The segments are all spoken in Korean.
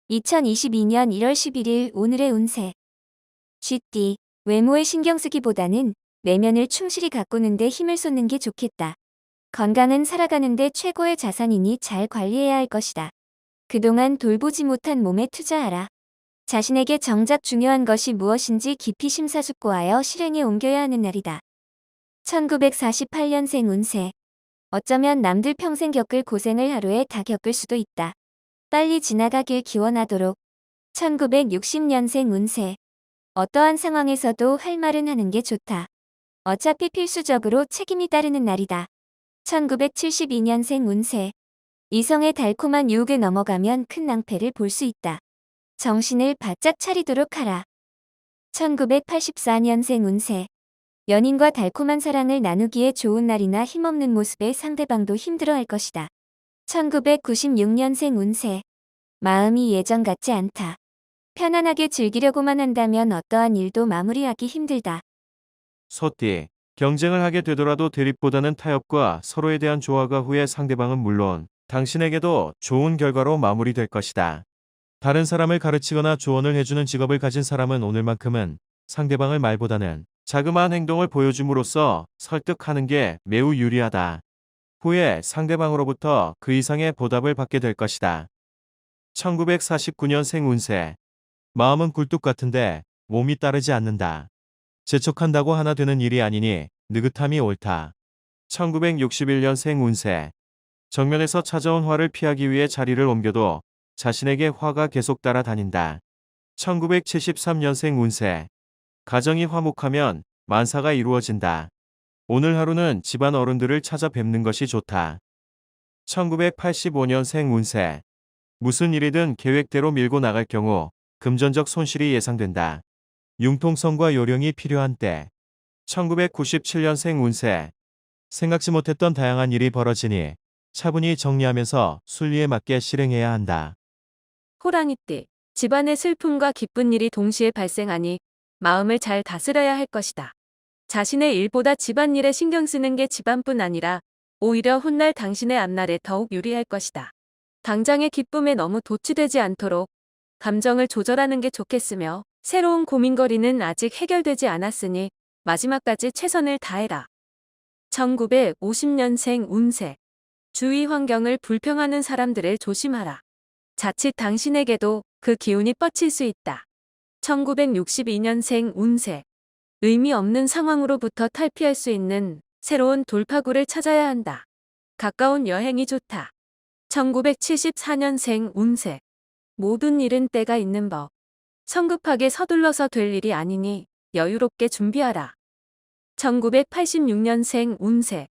2022년 1월 11일 오늘의 운세. 쥐띠, 외모에 신경 쓰기보다는 내면을 충실히 가꾸는데 힘을 쏟는 게 좋겠다. 건강은 살아가는데 최고의 자산이니 잘 관리해야 할 것이다. 그동안 돌보지 못한 몸에 투자하라. 자신에게 정작 중요한 것이 무엇인지 깊이 심사숙고하여 실행에 옮겨야 하는 날이다. 1948년생 운세. 어쩌면 남들 평생 겪을 고생을 하루에 다 겪을 수도 있다. 빨리 지나가길 기원하도록. 1960년생 운세. 어떠한 상황에서도 할 말은 하는 게 좋다. 어차피 필수적으로 책임이 따르는 날이다. 1972년생 운세. 이성의 달콤한 유혹에 넘어가면 큰 낭패를 볼 수 있다. 정신을 바짝 차리도록 하라. 1984년생 운세. 연인과 달콤한 사랑을 나누기에 좋은 날이나 힘없는 모습에 상대방도 힘들어할 것이다. 1996년생 운세. 마음이 예전 같지 않다. 편안하게 즐기려고만 한다면 어떠한 일도 마무리하기 힘들다. 소띠, 경쟁을 하게 되더라도 대립보다는 타협과 서로에 대한 조화가 후에 상대방은 물론 당신에게도 좋은 결과로 마무리될 것이다. 다른 사람을 가르치거나 조언을 해주는 직업을 가진 사람은 오늘만큼은 상대방을 말보다는 자그마한 행동을 보여줌으로써 설득하는 게 매우 유리하다. 후에 상대방으로부터 그 이상의 보답을 받게 될 것이다. 1949년생 운세. 마음은 굴뚝 같은데 몸이 따르지 않는다. 재촉한다고 하나 되는 일이 아니니 느긋함이 옳다. 1961년생 운세. 정면에서 찾아온 화를 피하기 위해 자리를 옮겨도 자신에게 화가 계속 따라다닌다. 1973년생 운세. 가정이 화목하면 만사가 이루어진다. 오늘 하루는 집안 어른들을 찾아뵙는 것이 좋다. 1985년생 운세. 무슨 일이든 계획대로 밀고 나갈 경우 금전적 손실이 예상된다. 융통성과 요령이 필요한 때. 1997년생 운세. 생각지 못했던 다양한 일이 벌어지니 차분히 정리하면서 순리에 맞게 실행해야 한다. 호랑이띠, 집안의 슬픔과 기쁜 일이 동시에 발생하니 마음을 잘 다스려야 할 것이다. 자신의 일보다 집안일에 신경 쓰는 게 집안뿐 아니라 오히려 훗날 당신의 앞날에 더욱 유리할 것이다. 당장의 기쁨에 너무 도취되지 않도록 감정을 조절하는 게 좋겠으며, 새로운 고민거리는 아직 해결되지 않았으니 마지막까지 최선을 다해라. 1950년생 운세. 주위 환경을 불평하는 사람들을 조심하라. 자칫 당신에게도 그 기운이 뻗칠 수 있다. 1962년생 운세. 의미 없는 상황으로부터 탈피할 수 있는 새로운 돌파구를 찾아야 한다. 가까운 여행이 좋다. 1974년생 운세. 모든 일은 때가 있는 법. 성급하게 서둘러서 될 일이 아니니 여유롭게 준비하라. 1986년생 운세.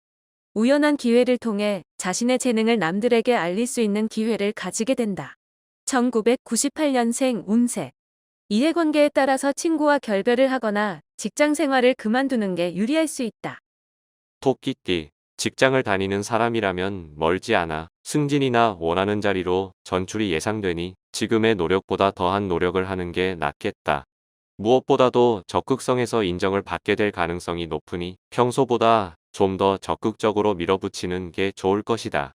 우연한 기회를 통해 자신의 재능을 남들에게 알릴 수 있는 기회를 가지게 된다. 1998년생 운세. 이해관계에 따라서 친구와 결별을 하거나 직장 생활을 그만두는 게 유리할 수 있다. 토끼띠, 직장을 다니는 사람이라면 멀지 않아 승진이나 원하는 자리로 전출이 예상되니 지금의 노력보다 더한 노력을 하는 게 낫겠다. 무엇보다도 적극성에서 인정을 받게 될 가능성이 높으니 평소보다 좀 더 적극적으로 밀어붙이는 게 좋을 것이다.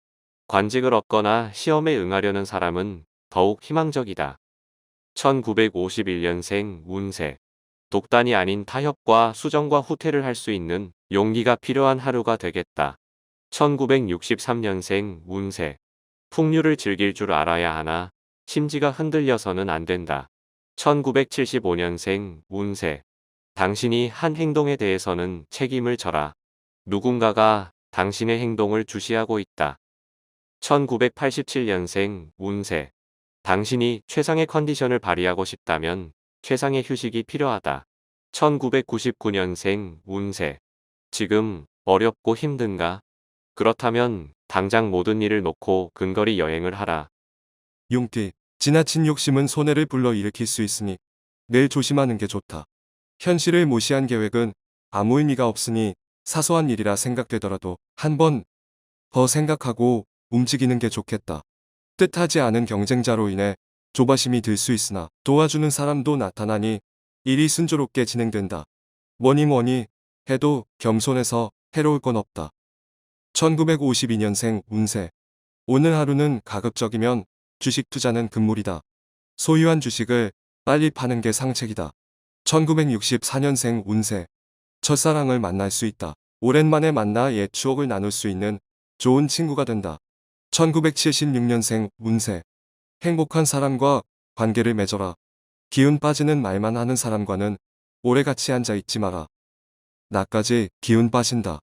관직을 얻거나 시험에 응하려는 사람은 더욱 희망적이다. 1951년생 운세. 독단이 아닌 타협과 수정과 후퇴를 할 수 있는 용기가 필요한 하루가 되겠다. 1963년생 운세. 풍류를 즐길 줄 알아야 하나 심지가 흔들려서는 안 된다. 1975년생 운세. 당신이 한 행동에 대해서는 책임을 져라. 누군가가 당신의 행동을 주시하고 있다. 1987년생 운세. 당신이 최상의 컨디션을 발휘하고 싶다면 최상의 휴식이 필요하다. 1999년생 운세. 지금 어렵고 힘든가? 그렇다면 당장 모든 일을 놓고 근거리 여행을 하라. 용띠, 지나친 욕심은 손해를 불러일으킬 수 있으니 늘 조심하는 게 좋다. 현실을 무시한 계획은 아무 의미가 없으니 사소한 일이라 생각되더라도 한 번 더 생각하고 움직이는 게 좋겠다. 뜻하지 않은 경쟁자로 인해 조바심이 들 수 있으나 도와주는 사람도 나타나니 일이 순조롭게 진행된다. 뭐니 해도 겸손해서 해로울 건 없다. 1952년생 운세. 오늘 하루는 가급적이면 주식 투자는 금물이다. 소유한 주식을 빨리 파는 게 상책이다. 1964년생 운세. 첫사랑을 만날 수 있다. 오랜만에 만나 옛 추억을 나눌 수 있는 좋은 친구가 된다. 1976년생 운세. 행복한 사람과 관계를 맺어라. 기운 빠지는 말만 하는 사람과는 오래 같이 앉아 있지 마라. 나까지 기운 빠진다.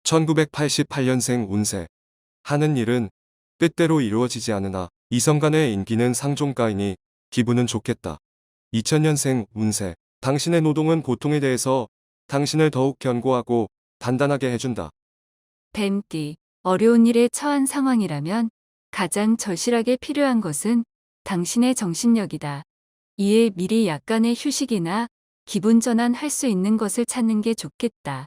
1988년생 운세. 하는 일은 뜻대로 이루어지지 않으나 이성 간의 인기는 상종가이니 기분은 좋겠다. 2000년생 운세. 당신의 노동은 고통에 대해서 당신을 더욱 견고하고 단단하게 해준다. 뱀띠, 어려운 일에 처한 상황이라면 가장 절실하게 필요한 것은 당신의 정신력이다. 이에 미리 약간의 휴식이나 기분 전환할 수 있는 것을 찾는 게 좋겠다.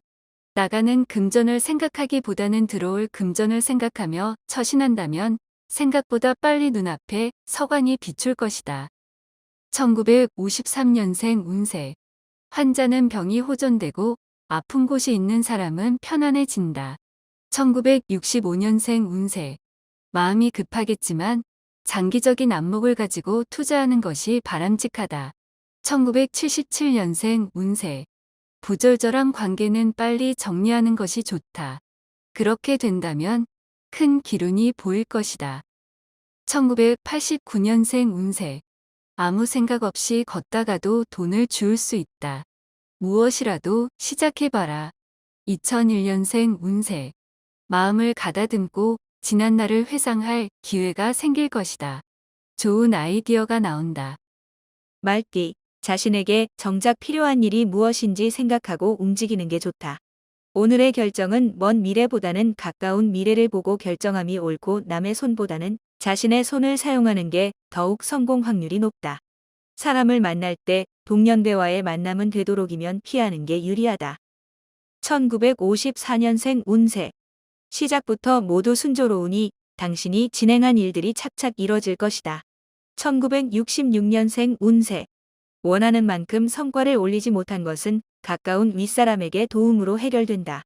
나가는 금전을 생각하기보다는 들어올 금전을 생각하며 처신한다면 생각보다 빨리 눈앞에 서광이 비출 것이다. 1953년생 운세. 환자는 병이 호전되고 아픈 곳이 있는 사람은 편안해진다. 1965년생 운세. 마음이 급하겠지만 장기적인 안목을 가지고 투자하는 것이 바람직하다. 1977년생 운세. 부절절한 관계는 빨리 정리하는 것이 좋다. 그렇게 된다면 큰 기운이 보일 것이다. 1989년생 운세. 아무 생각 없이 걷다가도 돈을 주울 수 있다. 무엇이라도 시작해봐라. 2001년생 운세. 마음을 가다듬고 지난 날을 회상할 기회가 생길 것이다. 좋은 아이디어가 나온다. 말띠, 자신에게 정작 필요한 일이 무엇인지 생각하고 움직이는 게 좋다. 오늘의 결정은 먼 미래보다는 가까운 미래를 보고 결정함이 옳고 남의 손보다는 자신의 손을 사용하는 게 더욱 성공 확률이 높다. 사람을 만날 때 동년배와의 만남은 되도록이면 피하는 게 유리하다. 1954년생 운세. 시작부터 모두 순조로우니 당신이 진행한 일들이 착착 이뤄질 것이다. 1966년생 운세. 원하는 만큼 성과를 올리지 못한 것은 가까운 윗사람에게 도움으로 해결된다.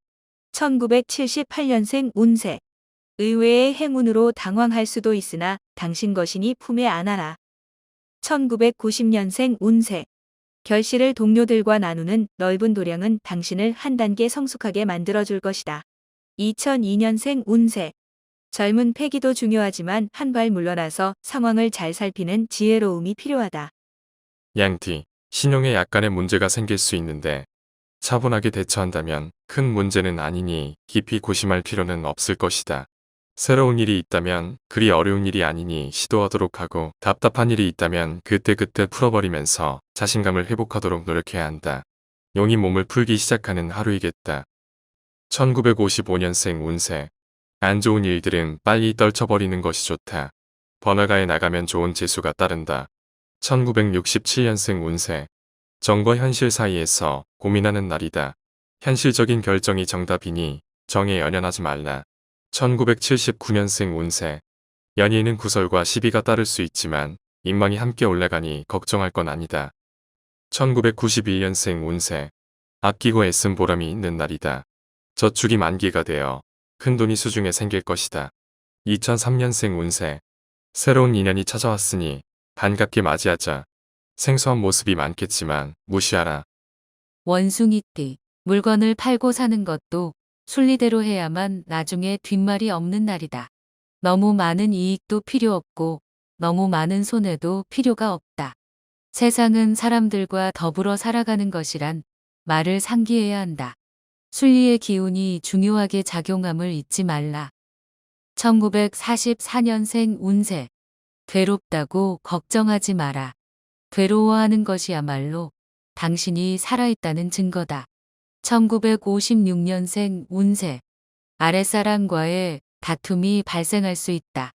1978년생 운세. 의외의 행운으로 당황할 수도 있으나 당신 것이니 품에 안아라. 1990년생 운세. 결실을 동료들과 나누는 넓은 도량은 당신을 한 단계 성숙하게 만들어줄 것이다. 2002년생 운세. 젊은 패기도 중요하지만 한 발 물러나서 상황을 잘 살피는 지혜로움이 필요하다. 양띠, 신용에 약간의 문제가 생길 수 있는데 차분하게 대처한다면 큰 문제는 아니니 깊이 고심할 필요는 없을 것이다. 새로운 일이 있다면 그리 어려운 일이 아니니 시도하도록 하고 답답한 일이 있다면 그때그때 풀어버리면서 자신감을 회복하도록 노력해야 한다. 용이 몸을 풀기 시작하는 하루이겠다. 1955년생 운세. 안 좋은 일들은 빨리 떨쳐버리는 것이 좋다. 번화가에 나가면 좋은 재수가 따른다. 1967년생 운세. 정과 현실 사이에서 고민하는 날이다. 현실적인 결정이 정답이니 정에 연연하지 말라. 1979년생 운세. 연인은 구설과 시비가 따를 수 있지만 인망이 함께 올라가니 걱정할 건 아니다. 1991년생 운세. 아끼고 애쓴 보람이 있는 날이다. 저축이 만기가 되어 큰돈이 수중에 생길 것이다. 2003년생 운세. 새로운 인연이 찾아왔으니 반갑게 맞이하자. 생소한 모습이 많겠지만 무시하라. 원숭이띠, 물건을 팔고 사는 것도 순리대로 해야만 나중에 뒷말이 없는 날이다. 너무 많은 이익도 필요 없고 너무 많은 손해도 필요가 없다. 세상은 사람들과 더불어 살아가는 것이란 말을 상기해야 한다. 순리의 기운이 중요하게 작용함을 잊지 말라. 1944년생 운세. 괴롭다고 걱정하지 마라. 괴로워하는 것이야말로 당신이 살아있다는 증거다. 1956년생 운세. 아랫사람과의 다툼이 발생할 수 있다.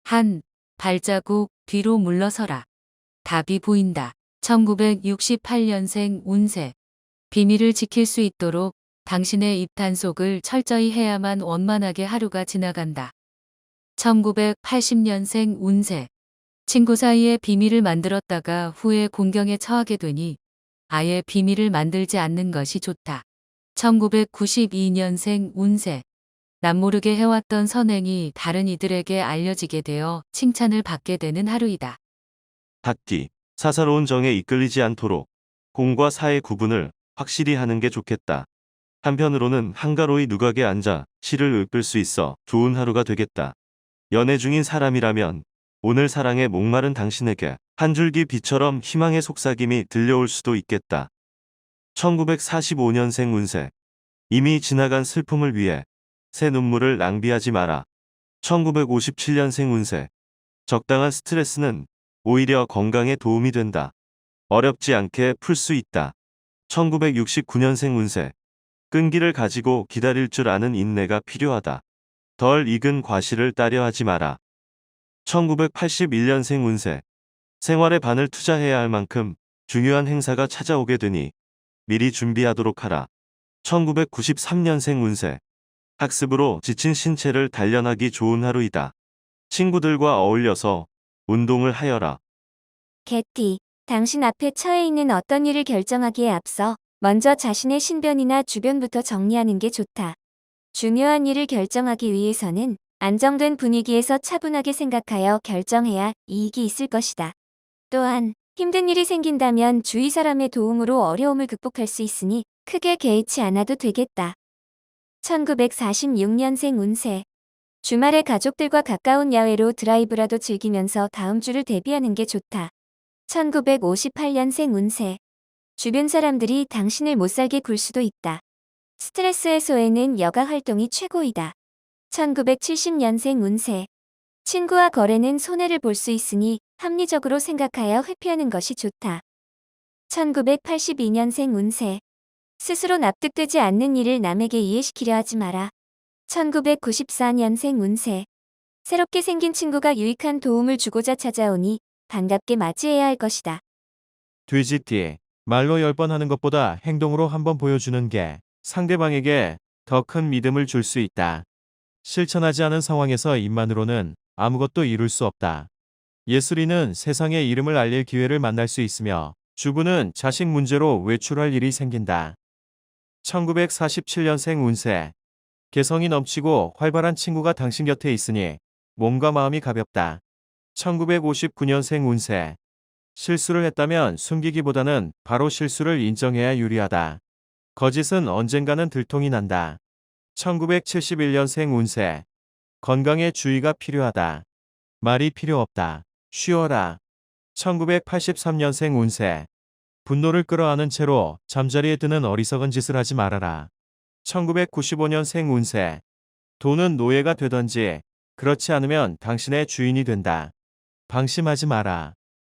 한 발자국 뒤로 물러서라. 답이 보인다. 1968년생 운세. 비밀을 지킬 수 있도록 당신의 입단속을 철저히 해야만 원만하게 하루가 지나간다. 1980년생 운세. 친구 사이에 비밀을 만들었다가 후에 공경에 처하게 되니 아예 비밀을 만들지 않는 것이 좋다. 1992년생 운세. 남모르게 해왔던 선행이 다른 이들에게 알려지게 되어 칭찬을 받게 되는 하루이다. 닫기, 사사로운 정에 이끌리지 않도록 공과 사의 구분을 확실히 하는 게 좋겠다. 한편으로는 한가로이 누각에 앉아 시를 읊을 수 있어 좋은 하루가 되겠다. 연애 중인 사람이라면 오늘 사랑에 목마른 당신에게 한 줄기 비처럼 희망의 속삭임이 들려올 수도 있겠다. 1945년생 운세. 이미 지나간 슬픔을 위해 새 눈물을 낭비하지 마라. 1957년생 운세. 적당한 스트레스는 오히려 건강에 도움이 된다. 어렵지 않게 풀 수 있다. 1969년생 운세. 끈기를 가지고 기다릴 줄 아는 인내가 필요하다. 덜 익은 과실을 따려 하지 마라. 1981년생 운세. 생활에 반을 투자해야 할 만큼 중요한 행사가 찾아오게 되니 미리 준비하도록 하라. 1993년생 운세. 학습으로 지친 신체를 단련하기 좋은 하루이다. 친구들과 어울려서 운동을 하여라. 개띠, 당신 앞에 처해 있는 어떤 일을 결정하기에 앞서 먼저 자신의 신변이나 주변부터 정리하는 게 좋다. 중요한 일을 결정하기 위해서는 안정된 분위기에서 차분하게 생각하여 결정해야 이익이 있을 것이다. 또한 힘든 일이 생긴다면 주위 사람의 도움으로 어려움을 극복할 수 있으니 크게 개의치 않아도 되겠다. 1946년생 운세. 주말에 가족들과 가까운 야외로 드라이브라도 즐기면서 다음 주를 대비하는 게 좋다. 1958년생 운세. 주변 사람들이 당신을 못살게 굴 수도 있다. 스트레스 해소에는 여가 활동이 최고이다. 1970년생 운세. 친구와 거래는 손해를 볼 수 있으니 합리적으로 생각하여 회피하는 것이 좋다. 1982년생 운세. 스스로 납득되지 않는 일을 남에게 이해시키려 하지 마라. 1994년생 운세. 새롭게 생긴 친구가 유익한 도움을 주고자 찾아오니 반갑게 맞이해야 할 것이다. 돼지띠. 말로 10번 하는 것보다 행동으로 한번 보여주는 게 상대방에게 더 큰 믿음을 줄 수 있다. 실천하지 않은 상황에서 입만으로는 아무것도 이룰 수 없다. 예슬이는 세상의 이름을 알릴 기회를 만날 수 있으며 주부는 자식 문제로 외출할 일이 생긴다. 1947년생 운세. 개성이 넘치고 활발한 친구가 당신 곁에 있으니 몸과 마음이 가볍다. 1959년생 운세. 실수를 했다면 숨기기보다는 바로 실수를 인정해야 유리하다. 거짓은 언젠가는 들통이 난다. 1971년생 운세. 건강에 주의가 필요하다. 말이 필요 없다. 쉬어라. 1983년생 운세. 분노를 끌어안은 채로 잠자리에 드는 어리석은 짓을 하지 말아라. 1995년생 운세. 돈은 노예가 되던지 그렇지 않으면 당신의 주인이 된다. 방심하지 마라.